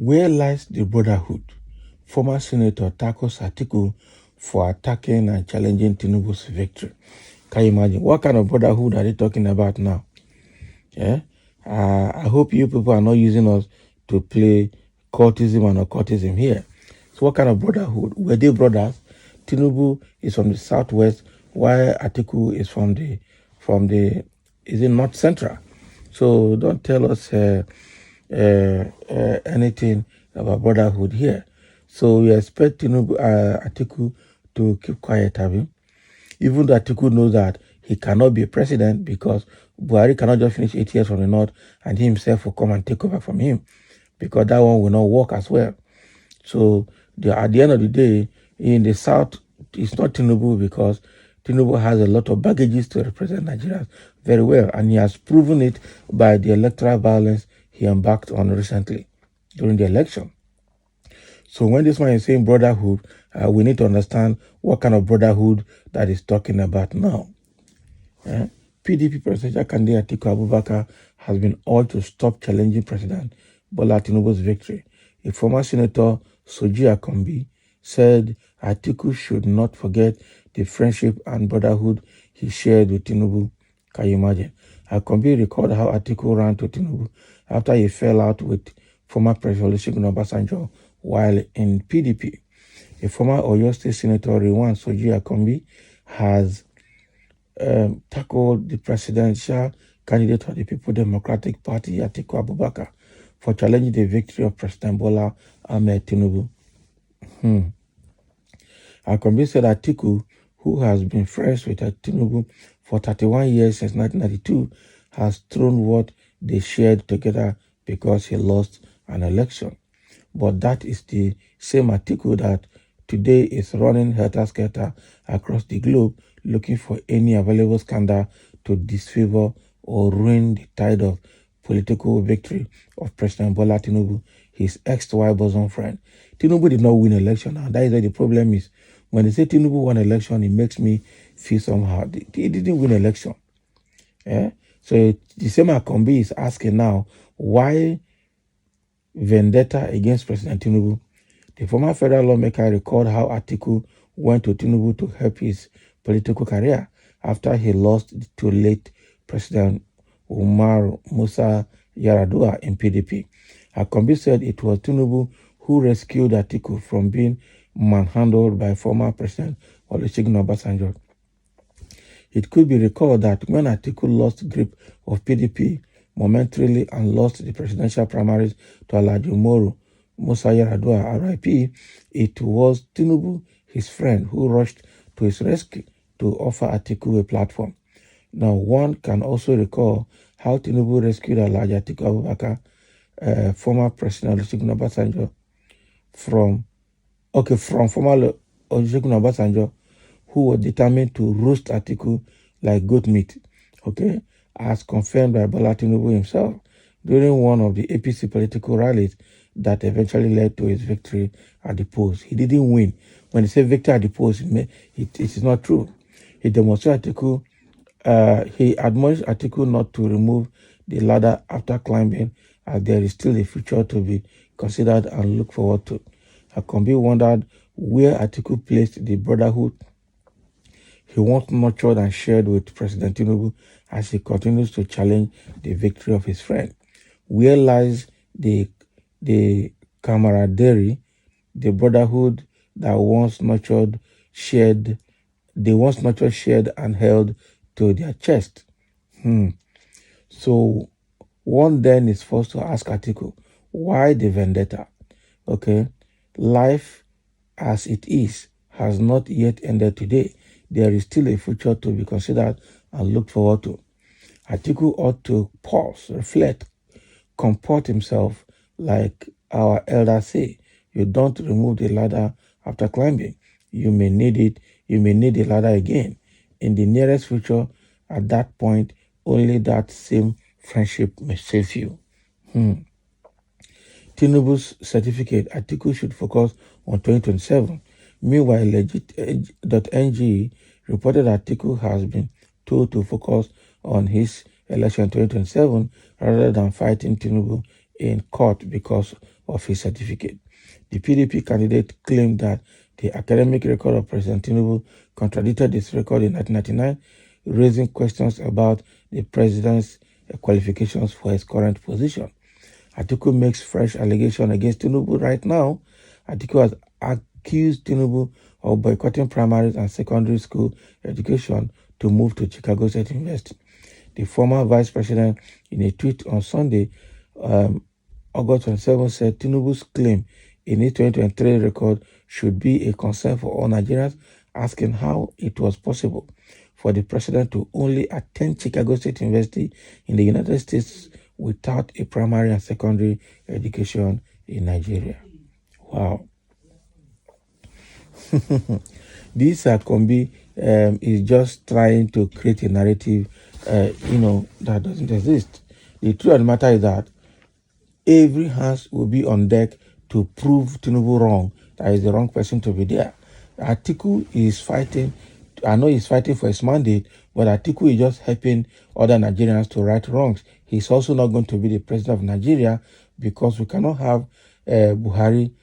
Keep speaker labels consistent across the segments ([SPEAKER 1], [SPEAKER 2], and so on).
[SPEAKER 1] Where lies the brotherhood? Former Senator tackles ATIKU for attacking and challenging TINUBU's victory. Can you imagine? What kind of brotherhood are they talking about now? Yeah? I hope you people are not using us to play cultism and occultism here. So what kind of brotherhood? Were they brothers? Tinubu is from the southwest, while ATIKU is from the is it North Central? So don't tell us anything about brotherhood here. So we expect Tinubu, ATIKU to keep quiet, having. Even though ATIKU knows that he cannot be president because Buhari cannot just finish 8 years from the north and he himself will come and take over from him, because that one will not work as well. So at the end of the day, in the south, it's not Tinubu, because Tinubu has a lot of baggages to represent Nigeria very well, and he has proven it by the electoral violence he embarked on recently during the election. So when this man is saying brotherhood, we need to understand what kind of brotherhood that he's talking about now. PDP presidential candidate ATIKU Abubakar has been urged to stop challenging President Bola Tinubu's victory. A former senator, Soji Akombi, said ATIKU should not forget the friendship and brotherhood he shared with Tinubu. Can you imagine? Akombi recalled how ATIKU ran to Tinubu after he fell out with former President Olusegun Obasanjo while in PDP. A former Oyo State Senator, Rewan Soji Akombi, has tackled the presidential candidate of the People Democratic Party, ATIKU Abubakar, for challenging the victory of President Bola Ahmed Tinubu. Akombi said ATIKU, who has been friends with Tinubu for 31 years since 1992, has thrown what they shared together because he lost an election. But that is the same ATIKU that today is running helter-skelter across the globe, looking for any available scandal to disfavor or ruin the tide of political victory of President Bola Tinubu, his ex-wife bosom friend. Tinubu did not win election, and that is where the problem is. When they say Tinubu won election, it makes me feel somehow. He didn't win election. So the same Akombi is asking now, why vendetta against President Tinubu? The former federal lawmaker recalled how ATIKU went to Tinubu to help his political career after he lost to late President Umar Musa Yar'Adua in PDP. Akombi said it was Tinubu who rescued ATIKU from being manhandled by former President Olusegun Obasanjo. It could be recalled that when ATIKU lost grip of PDP momentarily and lost the presidential primaries to Alhaji Umaru Musa Yar'Adua, RIP, it was Tinubu, his friend, who rushed to his rescue to offer ATIKU a platform. Now, one can also recall how Tinubu rescued Alhaji ATIKU Abubakar, former President Olusegun Obasanjo, from former Olusegun Obasanjo, who was determined to roast ATIKU like goat meat, as confirmed by Bola Tinubu himself during one of the APC political rallies that eventually led to his victory at the polls. He didn't win. When they say victory at the polls, it is not true. He demonstrated he admonished ATIKU not to remove the ladder after climbing, as there is still a future to be considered and look forward to. Akombi wondered where ATIKU placed the brotherhood he once nurtured and shared with President Tinubu as he continues to challenge the victory of his friend. Where lies the camaraderie, the brotherhood that once nurtured, shared and held to their chest? So one then is forced to ask ATIKU, why the vendetta? Life as it is has not yet ended today. There is still a future to be considered and looked forward to. ATIKU ought to pause, reflect, comport himself like our elders say. You don't remove the ladder after climbing. You may need it. You may need the ladder again. In the nearest future, at that point, only that same friendship may save you. Tinubu's certificate, ATIKU should focus on 2027. Meanwhile, Legit.ng reported ATIKU has been told to focus on his election 2027 rather than fighting Tinubu in court because of his certificate. The PDP candidate claimed that the academic record of President Tinubu contradicted his record in 1999, raising questions about the president's qualifications for his current position. ATIKU makes fresh allegations against Tinubu right now. ATIKU has accused Tinubu of boycotting primaries and secondary school education to move to Chicago State University. The former vice president, in a tweet on Sunday, August 27, said Tinubu's claim in his 2023 record should be a concern for all Nigerians, asking how it was possible for the president to only attend Chicago State University in the United States without a primary and secondary education in Nigeria. Wow. This Akombi is just trying to create a narrative, that doesn't exist. The truth of the matter is that every hands will be on deck to prove Tinubu wrong. That is the wrong person to be there. ATIKU is fighting. I know he's fighting for his mandate, but ATIKU is just helping other Nigerians to right wrongs. He's also not going to be the president of Nigeria because we cannot have Buhari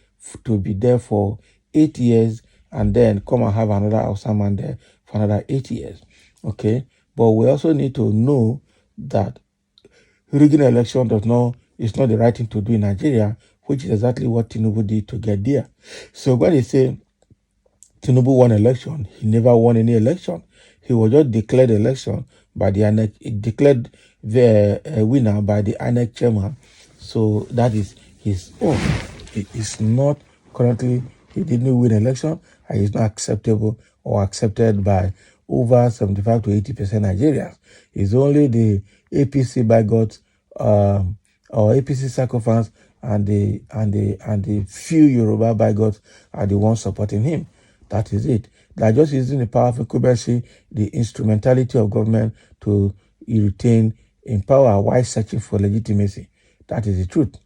[SPEAKER 1] to be there for 8 years and then come and have another Osama there for another 8 years. Okay, but we also need to know that rigging election is not the right thing to do in Nigeria, which is exactly what Tinubu did to get there. So when they say Tinubu won election, he never won any election. He was just declared election by the INEC, declared the winner by the INEC chairman. So that is his own. It is not currently, he didn't win election, and is not acceptable or accepted by over 75 to 80% Nigerians. It's only the APC bigots or APC sycophants and the few Yoruba bigots are the ones supporting him. That is it. They are just using the power of incumbency, the instrumentality of government to retain in power while searching for legitimacy. That is the truth.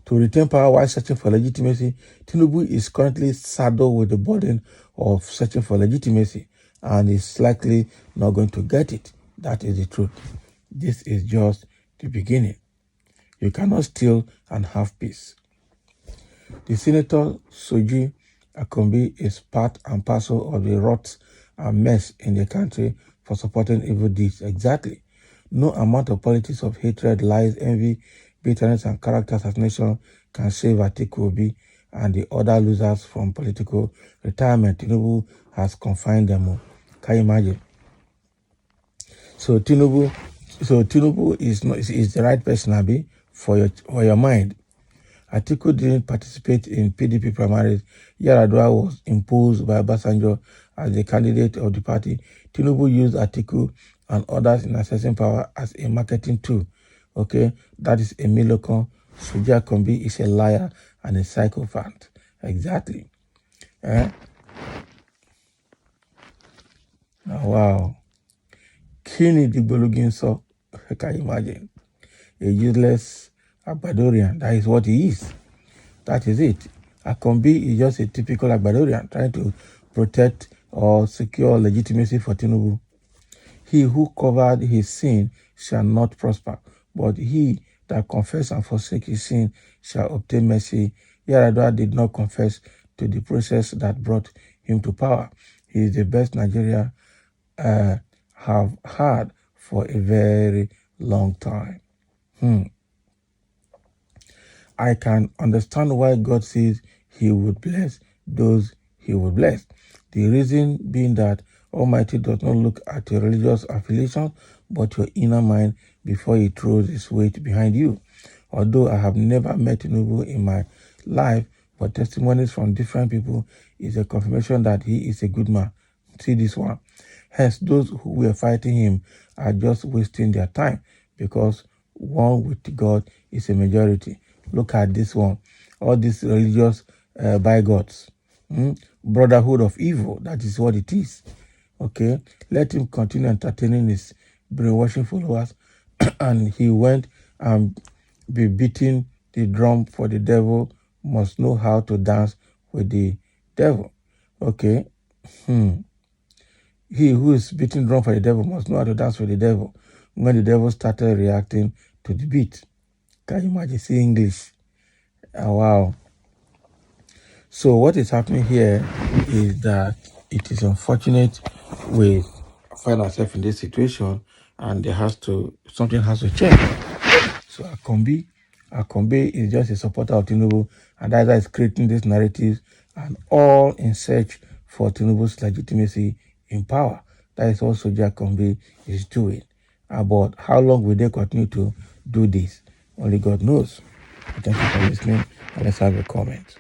[SPEAKER 1] To retain power while searching for legitimacy, Tinubu is currently saddled with the burden of searching for legitimacy and is likely not going to get it. That is the truth. This is just the beginning. You cannot steal and have peace. The Senator Soji Akombi is part and parcel of the rot and mess in the country for supporting evil deeds. Exactly. No amount of politics of hatred, lies, envy, bitterness, and character assassination can save Atiku Obi and the other losers from political retirement. Tinubu has confined them. Can you imagine? So Tinubu is the right person, Abi, for your mind. Atiku didn't participate in PDP primaries. Yar'Adua was imposed by Obasanjo as the candidate of the party. Tinubu used Atiku and others in accessing power as a marketing tool. Okay, that is Emilokon. Soji Akombi is a liar and a psychopath. Exactly. Now, wow. Kini Digbolugin so can you imagine? A useless Agbadorian. That is what he is. That is it. Akombi is just a typical Agbadorian trying to protect or secure legitimacy for Tinubu. He who covered his sin shall not prosper, but he that confess and forsake his sin shall obtain mercy. Yar'Adua did not confess to the process that brought him to power. He is the best Nigeria have had for a very long time. I can understand why God says he would bless those he would bless. The reason being that Almighty does not look at your religious affiliation, but your inner mind before he throws his weight behind you. Although I have never met Tinubu in my life, but testimonies from different people is a confirmation that he is a good man. See this one. Hence, those who were fighting him are just wasting their time because one with God is a majority. Look at this one. All these religious bigots. Brotherhood of evil. That is what it is. Okay? Let him continue entertaining his brainwashing followers and he went and be beating the drum for the devil must know how to dance with the devil. Okay? He who is beating drum for the devil must know how to dance with the devil. When the devil started reacting to the beat. Can you imagine? See English. Wow. So what is happening here is that it is unfortunate we find ourselves in this situation, and something has to change. So Akombi is just a supporter of Tinubu, and that is creating this narrative, and all in search for Tinubu's legitimacy in power. That is what Soja Akombi is doing. But how long will they continue to do this? Only God knows. Thank you for listening, and let's have a comment.